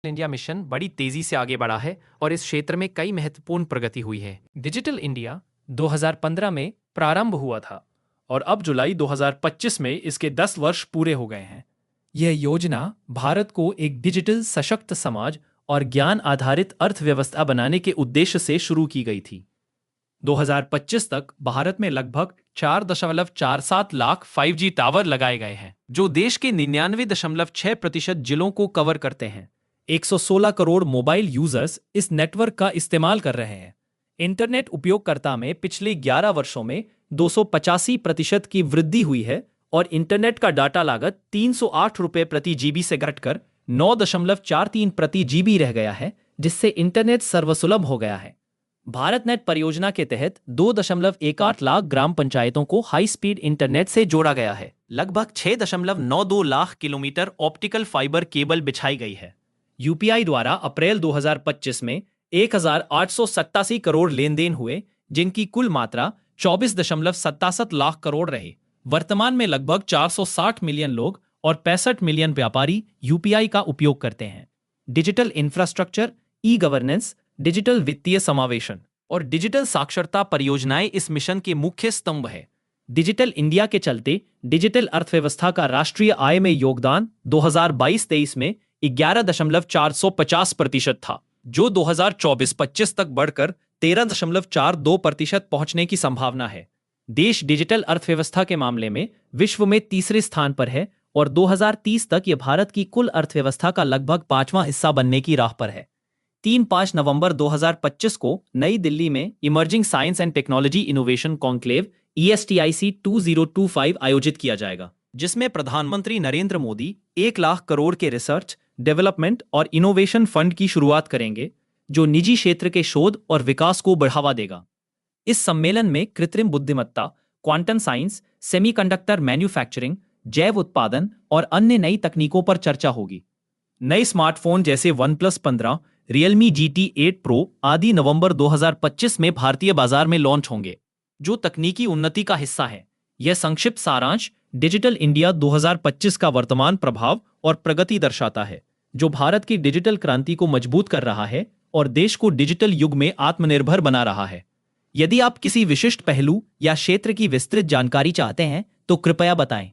India mission बड़ी तेजी से आगे बढ़ा है और इस क्षेत्र में कई महत्वपूर्ण प्रगति हुई है। डिजिटल इंडिया 2015 में प्रारंभ हुआ था और अब जुलाई 2025 में इसके 10 वर्ष पूरे हो गए हैं। यह योजना भारत को एक डिजिटल सशक्त समाज और ज्ञान आधारित अर्थव्यवस्था बनाने के उद्देश्य से शुरू की गई थी। 2025 तक भारत में लगभग 4.47 लाख 5G टावर लगाए गए हैं, जो देश के 99.6% जिलों को कवर करते हैं। 116 करोड़ मोबाइल यूजर्स इस नेटवर्क का इस्तेमाल कर रहे हैं। इंटरनेट उपयोगकर्ता में पिछले 11 वर्षों में 285% की वृद्धि हुई है और इंटरनेट का डाटा लागत 308 रुपये प्रति जीबी से घटकर 9.43 प्रति जीबी रह गया है, जिससे इंटरनेट सर्वसुलभ हो गया है। भारत नेट परियोजना के तहत 2.18 लाख ग्राम पंचायतों को हाई स्पीड इंटरनेट से जोड़ा गया है। लगभग 6.92 lakh kilometre optical fibre cable बिछाई गई है। यूपीआई द्वारा अप्रैल 2025 में 1,887 करोड़ लेन देन हुए, जिनकी कुल मात्रा 24.67 लाख करोड़ रहे। वर्तमान में लगभग 460 मिलियन लोग और 65 मिलियन व्यापारी यूपीआई का उपयोग करते हैं। Digital infrastructure, e governance, digital वित्तीय समावेशन और डिजिटल साक्षरता परियोजनाएं इस मिशन के मुख्य स्तंभ है। डिजिटल इंडिया के चलते डिजिटल अर्थव्यवस्था का राष्ट्रीय आय में योगदान 2022-23 में 11.450% था, जो 2024-25 तक बढ़कर 13.42% पहुंचने की संभावना है। देश डिजिटल अर्थव्यवस्था के मामले में विश्व में तीसरे स्थान पर है और 2030 तक यह भारत की कुल अर्थव्यवस्था का लगभग 5वां हिस्सा बनने की राह पर है। 3-5 नवंबर 2025 को नई दिल्ली में emerging science and technology innovation conclave ESTIC 2025 आयोजित किया जाएगा, जिसमें प्रधानमंत्री नरेंद्र मोदी 1 लाख करोड़ के रिसर्च, डेवलपमेंट और इनोवेशन फंड की शुरुआत करेंगे, जो निजी क्षेत्र के शोध और विकास को बढ़ावा देगा। इस सम्मेलन में कृत्रिम बुद्धिमत्ता, क्वांटम साइंस, सेमीकंडक्टर मैन्युफैक्चरिंग, जैव उत्पादन और अन्य नई तकनीकों पर चर्चा होगी। नए स्मार्टफोन जैसे OnePlus 15, Realme GT 8 Pro आदि नवंबर 2025 में भारतीय बाजार में लॉन्च होंगे, जो तकनीकी उन्नति का हिस्सा है। यह संक्षिप्त सारांश डिजिटल इंडिया 2025 का वर्तमान प्रभाव और प्रगति दर्शाता है, जो भारत की डिजिटल क्रांति को मजबूत कर रहा है और देश को डिजिटल युग में आत्मनिर्भर बना रहा है। यदि आप किसी विशिष्ट पहलू या क्षेत्र की विस्तृत जानकारी चाहते हैं, तो कृपया बताएं।